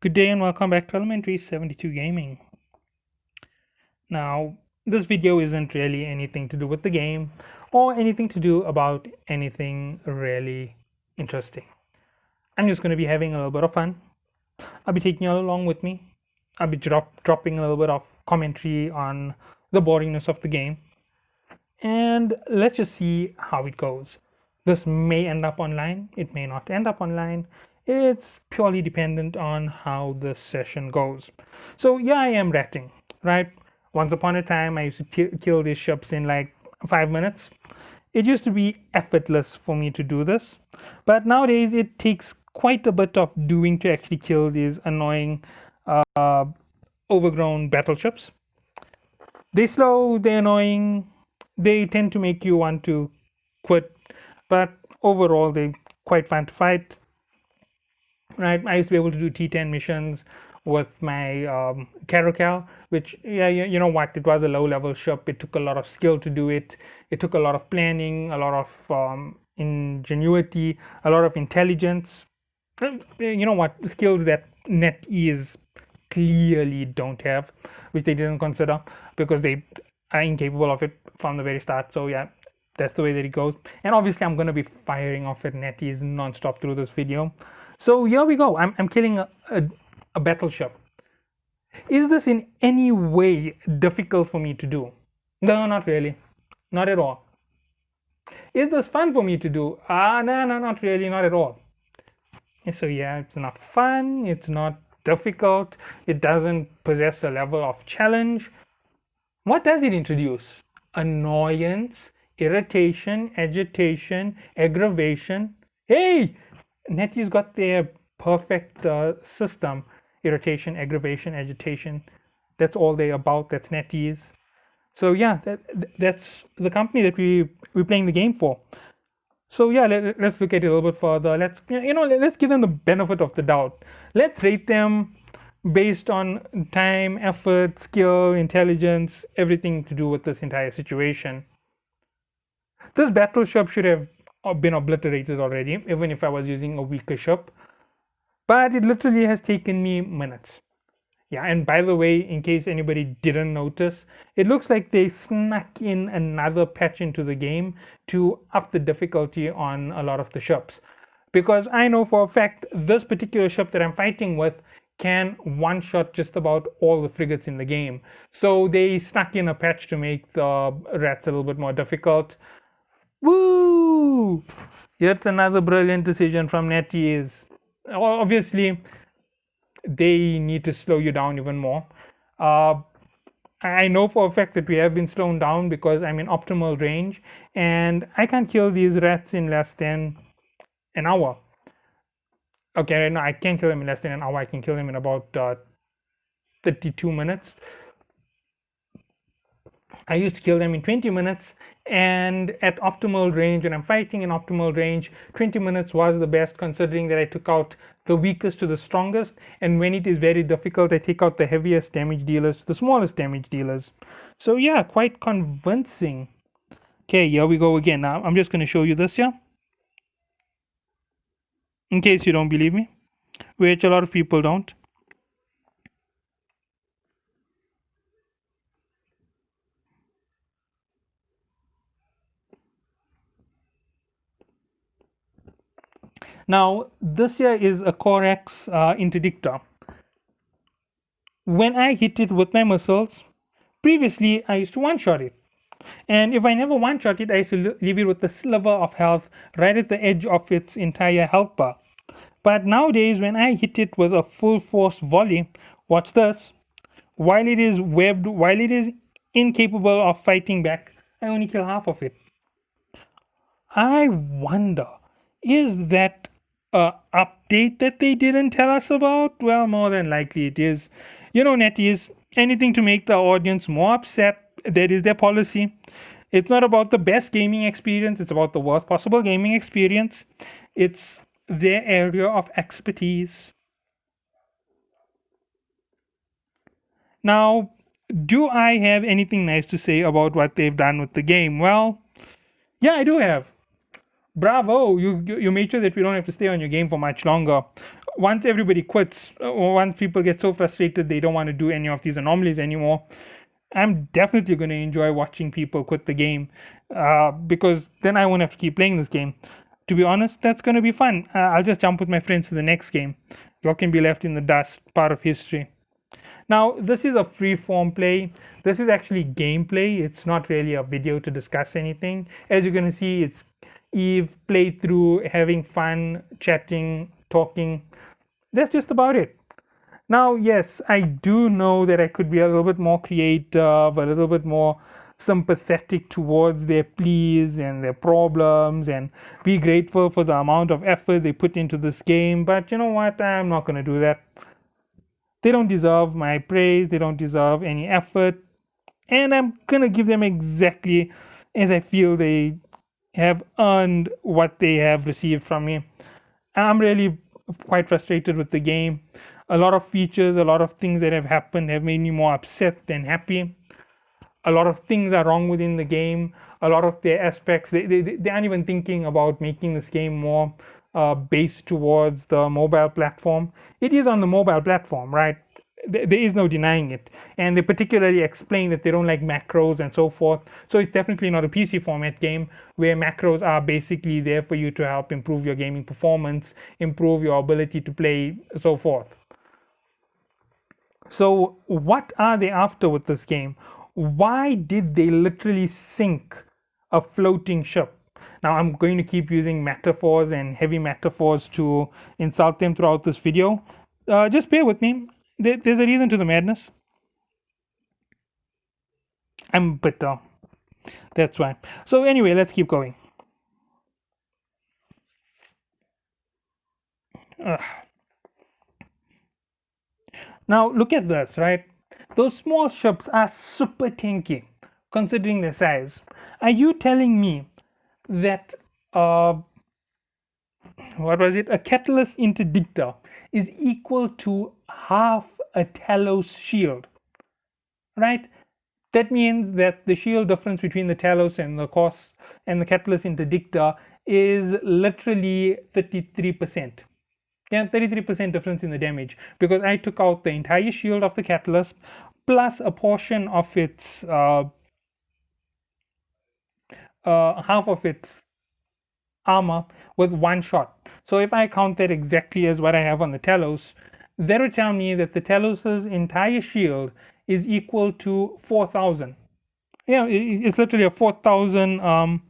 Good day and welcome back to Elementary 72 Gaming. Now, this video isn't really anything to do with the game or anything to do about anything really interesting. I'm just going to be having a little bit of fun. I'll be taking you all along with me. I'll be dropping a little bit of commentary on the boringness of the game. And let's just see how it goes. This may end up online, it may not end up online. It's purely dependent on how the session goes. So, yeah, I am ratting, right? Once upon a time, I used to kill these ships in like 5 minutes. It used to be effortless for me to do this, but nowadays it takes quite a bit of doing to actually kill these annoying, uh, overgrown battleships. They slow, they're annoying, they tend to make you want to quit, but overall they're quite fun to fight. Right, I used to be able to do T10 missions with my Caracal, which, yeah, you know what, it was a low level ship. It took a lot of skill to do it. It took a lot of planning, a lot of ingenuity, a lot of intelligence. You know what, skills that NetEase clearly don't have, which they didn't consider because they are incapable of it from the very start. So yeah, that's the way that it goes. And obviously I'm going to be firing off at NetEase non-stop through this video. So here we go. I'm killing a battleship. Is this in any way difficult for me to do? No, not really. Not at all. Is this fun for me to do? No, not really, not at all. So yeah, it's not fun, it's not difficult, it doesn't possess a level of challenge. What does it introduce? Annoyance, irritation, agitation, aggravation. Hey, NetEase got their perfect system. Irritation, aggravation, agitation. That's all they're about. That's NetEase. So yeah, that's the company that we're playing the game for. So yeah, let's look at it a little bit further. Let's give them the benefit of the doubt. Let's rate them based on time, effort, skill, intelligence, everything to do with this entire situation. This battleship should have been obliterated already, even if I was using a weaker ship. But it literally has taken me minutes. Yeah, and by the way, in case anybody didn't notice, it looks like they snuck in another patch into the game to up the difficulty on a lot of the ships. Because I know for a fact this particular ship that I'm fighting with can one shot just about all the frigates in the game. So they snuck in a patch to make the rats a little bit more difficult. Woo! Yet another brilliant decision from NetEase. Obviously, they need to slow you down even more. Uh, I know for a fact that we have been slowed down because I'm in optimal range and I can kill these rats in less than an hour. Okay, no, I can't kill them in less than an hour. I can kill them in about 32 minutes. I used to kill them in 20 minutes, and at optimal range, when I'm fighting in optimal range, 20 minutes was the best, considering that I took out the weakest to the strongest, and when it is very difficult, I take out the heaviest damage dealers to the smallest damage dealers. So yeah, quite convincing. Okay, here we go again. Now I'm just going to show you this here, in case you don't believe me, which a lot of people don't. Now, this here is a Corex interdictor. When I hit it with my missiles, previously I used to one-shot it. And if I never one-shot it, I used to leave it with a sliver of health right at the edge of its entire health bar. But nowadays, when I hit it with a full force volley, watch this, while it is webbed, while it is incapable of fighting back, I only kill half of it. I wonder, is that a update that they didn't tell us about? Well, more than likely it is. You know, NetEase, anything to make the audience more upset, that is their policy. It's not about the best gaming experience, it's about the worst possible gaming experience. It's their area of expertise. Now, do I have anything nice to say about what they've done with the game? Well, yeah, I do have. Bravo, you made sure that we don't have to stay on your game for much longer. Once everybody quits, or once people get so frustrated they don't want to do any of these anomalies anymore, I'm definitely going to enjoy watching people quit the game, because then I won't have to keep playing this game. To be honest, that's going to be fun. I'll just jump with my friends to the next game. You can be left in the dust, part of history. Now, this is a free form play. This is actually gameplay. It's not really a video to discuss anything. As you're going to see, it's Eve played through, having fun, chatting, talking. That's just about it. Now, yes, I do know that I could be a little bit more creative, a little bit more sympathetic towards their pleas and their problems, and be grateful for the amount of effort they put into this game. But you know what? I'm not going to do that. They don't deserve my praise, they don't deserve any effort, and I'm going to give them exactly as I feel they have earned what they have received from me. I'm really quite frustrated with the game. A lot of features, a lot of things that have happened have made me more upset than happy. A lot of things are wrong within the game. A lot of their aspects, they aren't even thinking about making this game more based towards the mobile platform. It is on the mobile platform, right? There is no denying it. And they particularly explain that they don't like macros and so forth. So it's definitely not a PC format game where macros are basically there for you to help improve your gaming performance, improve your ability to play, so forth. So, what are they after with this game? Why did they literally sink a floating ship? Now, I'm going to keep using metaphors and heavy metaphors to insult them throughout this video. Just bear with me. There's a reason to the madness. I'm bitter. That's why. So, anyway, let's keep going. Ugh. Now, look at this, right? Those small ships are super tanky considering their size. Are you telling me that what was it? A catalyst interdictor is equal to half a Talos shield, right? That means that the shield difference between the Talos and the cost and the catalyst interdictor is literally 33%. Yeah, 33% difference in the damage, because I took out the entire shield of the catalyst plus a portion of its half of its armor with one shot. So if I count that exactly as what I have on the Talos, that would tell me that the Talos's entire shield is equal to 4,000. Yeah, it's literally a 4,000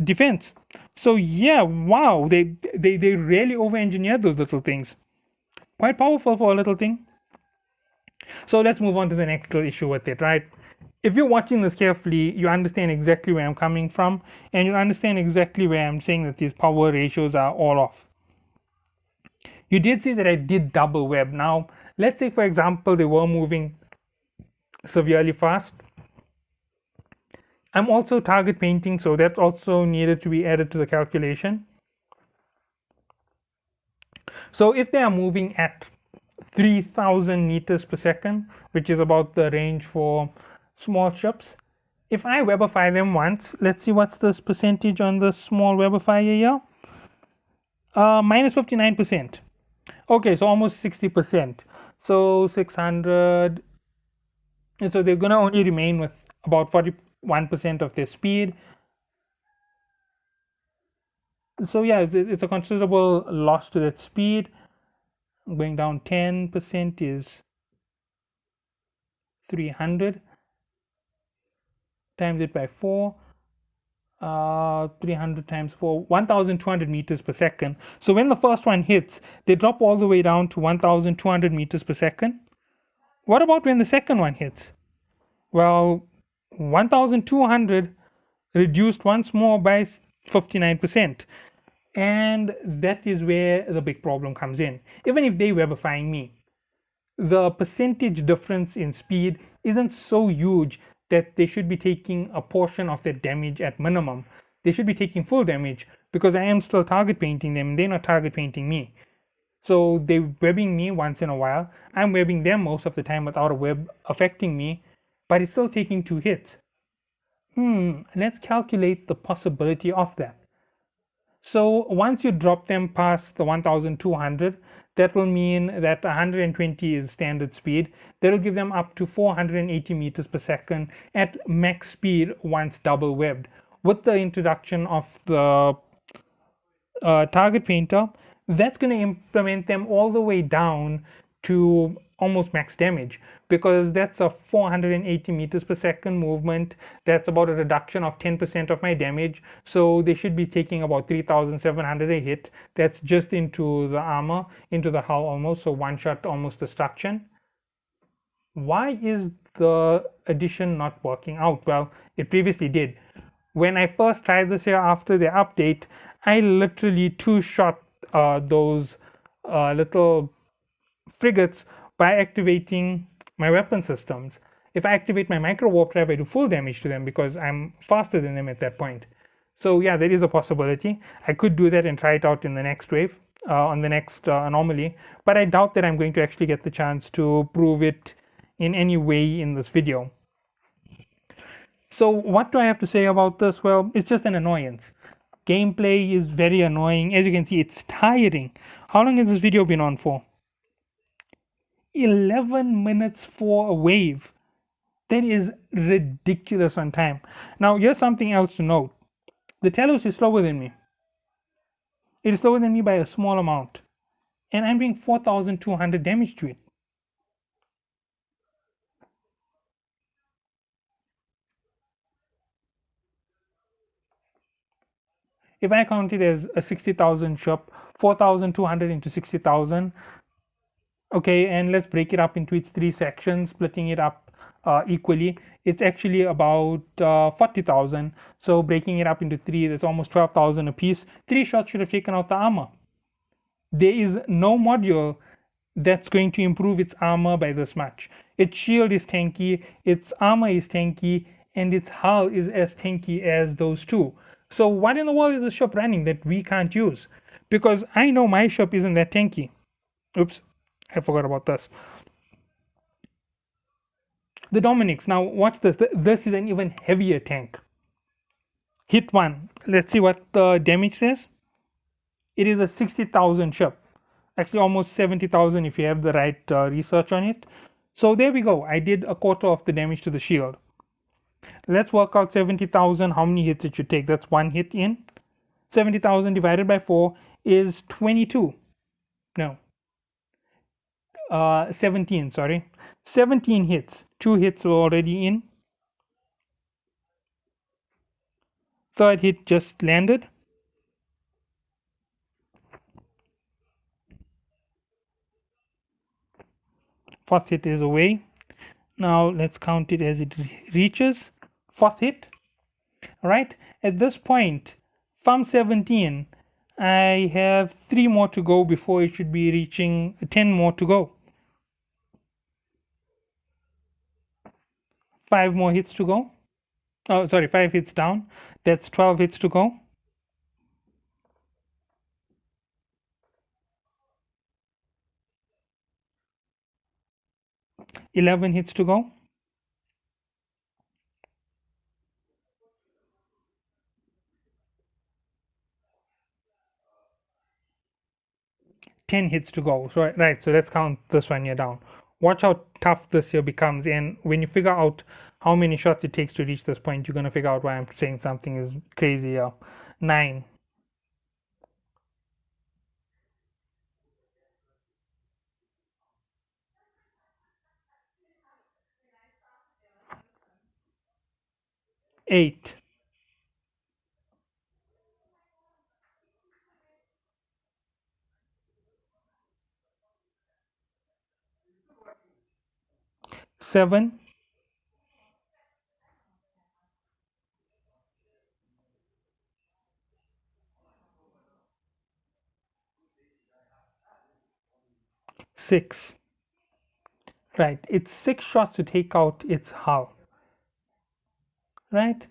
defense. So yeah, wow, they really over-engineered those little things. Quite powerful for a little thing. So let's move on to the next little issue with it, right? If you're watching this carefully, you understand exactly where I'm coming from, and you understand exactly where I'm saying that these power ratios are all off. You did see that I did double web. Now, let's say, for example, they were moving severely fast. I'm also target painting, so that also needed to be added to the calculation. So if they are moving at 3,000 meters per second, which is about the range for small ships, if I webify them once, let's see what's this percentage on the small webifier here. Minus 59%. Okay, so almost 60%. So 600. And so they're going to only remain with about 41% of their speed. So yeah, it's a considerable loss to that speed. Going down 10% is 300. Times it by 4. 300 times 4, 1,200 meters per second. So when the first one hits, they drop all the way down to 1,200 meters per second. What about when the second one hits? Well, 1,200 reduced once more by 59%. And that is where the big problem comes in. Even if they webifying me, the percentage difference in speed isn't so huge that they should be taking a portion of their damage at minimum. They should be taking full damage, because I am still target painting them and they're not target painting me. So they're webbing me once in a while. I'm webbing them most of the time without a web affecting me, but it's still taking 2 hits. Let's calculate the possibility of that. So once you drop them past the 1200, that will mean that 120 is standard speed. That will give them up to 480 meters per second at max speed once double webbed. With the introduction of the target painter, that's going to implement them all the way down to almost max damage, because that's a 480 meters per second movement. That's about a reduction of 10% of my damage. So they should be taking about 3700 a hit. That's just into the armor, into the hull almost. So one shot almost destruction. Why is the addition not working out? Well, it previously did. When I first tried this here after the update, I literally two shot those little frigates by activating my weapon systems. If I activate my micro warp drive, I do full damage to them because I'm faster than them at that point. So yeah, there is a possibility. I could do that and try it out in the next wave, on the next anomaly, but I doubt that I'm going to actually get the chance to prove it in any way in this video. So what do I have to say about this? Well, it's just an annoyance. Gameplay is very annoying. As you can see, it's tiring. How long has this video been on for? 11 minutes for a wave. That is ridiculous on time. Now, here's something else to note. The Telos is slower than me. It is slower than me by a small amount. And I'm doing 4200 damage to it. If I count it as a 60,000 shop, 4,200 into 60,000. Okay, and let's break it up into its three sections, splitting it up equally. It's actually about 40,000. So breaking it up into three, that's almost 12,000 a piece. Three shots should have taken out the armor. There is no module that's going to improve its armor by this much. Its shield is tanky, its armor is tanky, and its hull is as tanky as those two. So what in the world is the ship running that we can't use? Because I know my ship isn't that tanky. Oops, I forgot about this. The Dominics. Now watch this. This is an even heavier tank. Hit one. Let's see what the damage says. It is a 60,000 ship. Actually, almost 70,000 if you have the right research on it. So there we go. I did a quarter of the damage to the shield. Let's work out 70,000. How many hits it should take? That's one hit in. 70,000 divided by 4 is 22. No. 17, sorry. 17 hits. 2 hits were already in. Third hit just landed. Fourth hit is away. Now let's count it as it reaches. Fourth hit. Right? At this point, from 17, I have 3 more to go before it should be reaching 10 more to go. 5 more hits to go. Oh, sorry, 5 hits down. That's 12 hits to go. 11 hits to go. 10 hits to go. So, right, so let's count this one here down. Watch how tough this here becomes. And when you figure out how many shots it takes to reach this point, you're going to figure out why I'm saying something is crazy here. 9. Eight. 7. 6. Right, it's 6 shots to take out its hull. Right?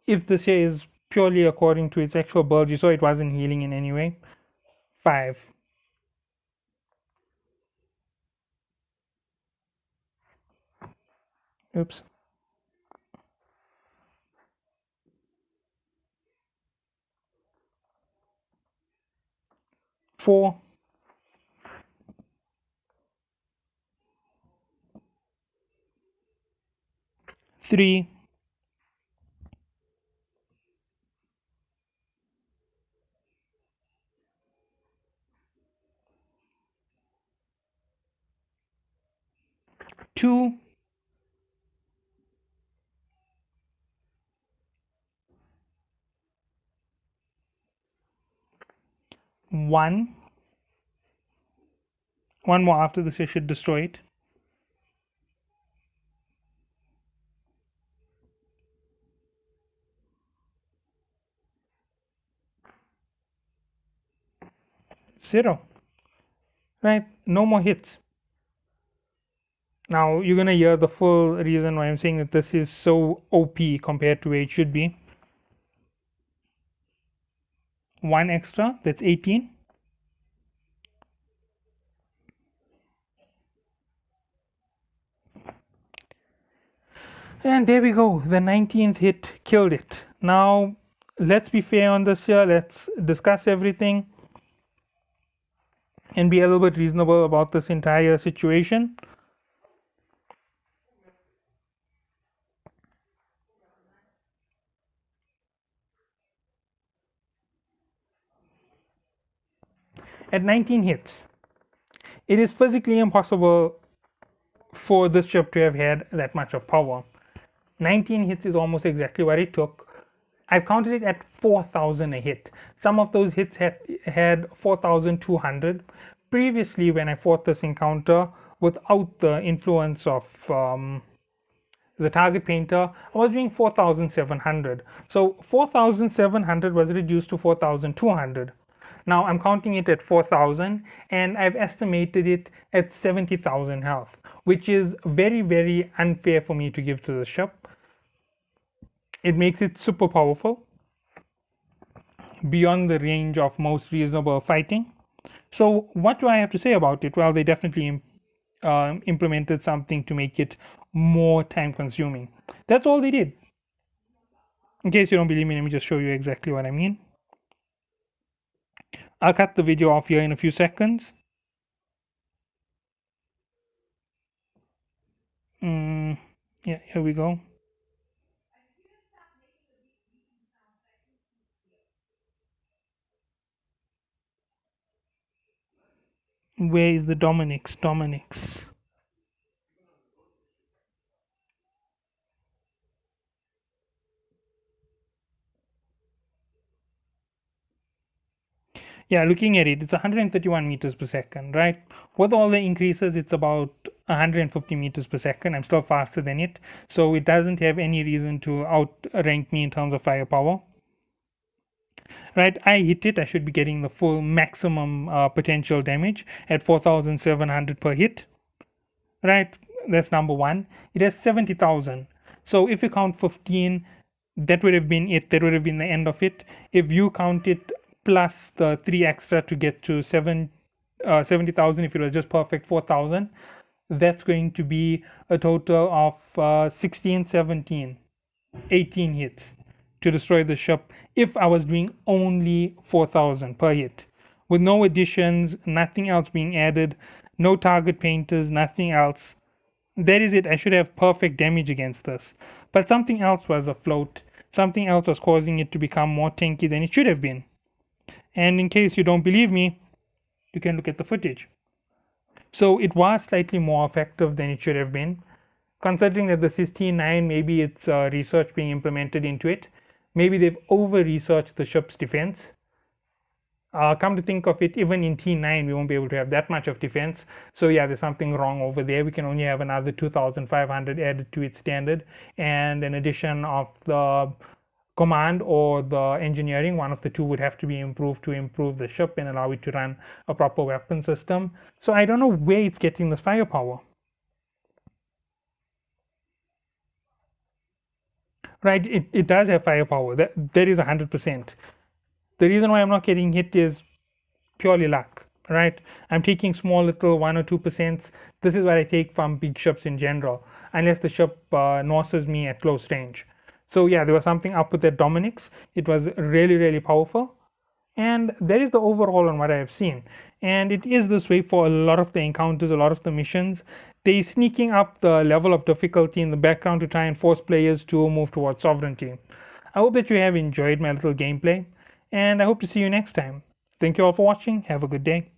If this here is purely according to its actual build, you saw it wasn't healing in any way. 5. Oops. 4, 3, 2, 1. One more after this, I should destroy it. 0. Right? No more hits. Now you're gonna hear the full reason why I'm saying that this is so OP compared to where it should be. 1 extra, that's 18. And there we go, the 19th hit killed it. Now let's be fair on this here, let's discuss everything and be a little bit reasonable about this entire situation. At 19 hits, it is physically impossible for this ship to have had that much of power. 19 hits is almost exactly what it took. I've counted it at 4,000 a hit. Some of those hits had 4,200. Previously, when I fought this encounter without the influence of the target painter, I was doing 4,700. So 4,700 was reduced to 4,200. Now I'm counting it at 4,000 and I've estimated it at 70,000 health, which is very, very unfair for me to give to the ship. It makes it super powerful, beyond the range of most reasonable fighting. So what do I have to say about it? Well, they definitely implemented something to make it more time consuming. That's all they did. In case you don't believe me, let me just show you exactly what I mean. I'll cut the video off here in a few seconds. Yeah, here we go. Where is the Dominic's? Yeah, looking at it, it's 131 meters per second, right? With all the increases, it's about 150 meters per second. I'm still faster than it, so it doesn't have any reason to outrank me in terms of firepower. Right, I hit it. I should be getting the full maximum potential damage at 4,700 per hit. Right, that's number one. It has 70,000. So if you count 15, that would have been it. That would have been the end of it. If you count it plus the 3 extra to get to 70,000, if it was just perfect 4,000, that's going to be a total of 16, 17, 18 hits to destroy the ship if I was doing only 4,000 per hit. With no additions, nothing else being added, no target painters, nothing else. That is it. I should have perfect damage against this. But something else was afloat. Something else was causing it to become more tanky than it should have been. And in case you don't believe me, you can look at the footage. So it was slightly more effective than it should have been. Considering that this is T9, maybe it's research being implemented into it. Maybe they've over-researched the ship's defense. Come to think of it, even in T9, we won't be able to have that much of defense. So yeah, there's something wrong over there. We can only have another 2,500 added to its standard, and an addition of the command or the engineering, one of the two would have to be improved to improve the ship and allow it to run a proper weapon system. So I don't know where it's getting this firepower. Right, it does have firepower. That is 100%. The reason why I'm not getting hit is purely luck, right? I'm taking small little 1 or 2%. This is what I take from big ships in general, unless the ship norses me at close range. So yeah, there was something up with that Dominic's. It was really, really powerful. And that is the overall on what I have seen. And it is this way for a lot of the encounters, a lot of the missions. They sneaking up the level of difficulty in the background to try and force players to move towards sovereignty. I hope that you have enjoyed my little gameplay, and I hope to see you next time. Thank you all for watching. Have a good day.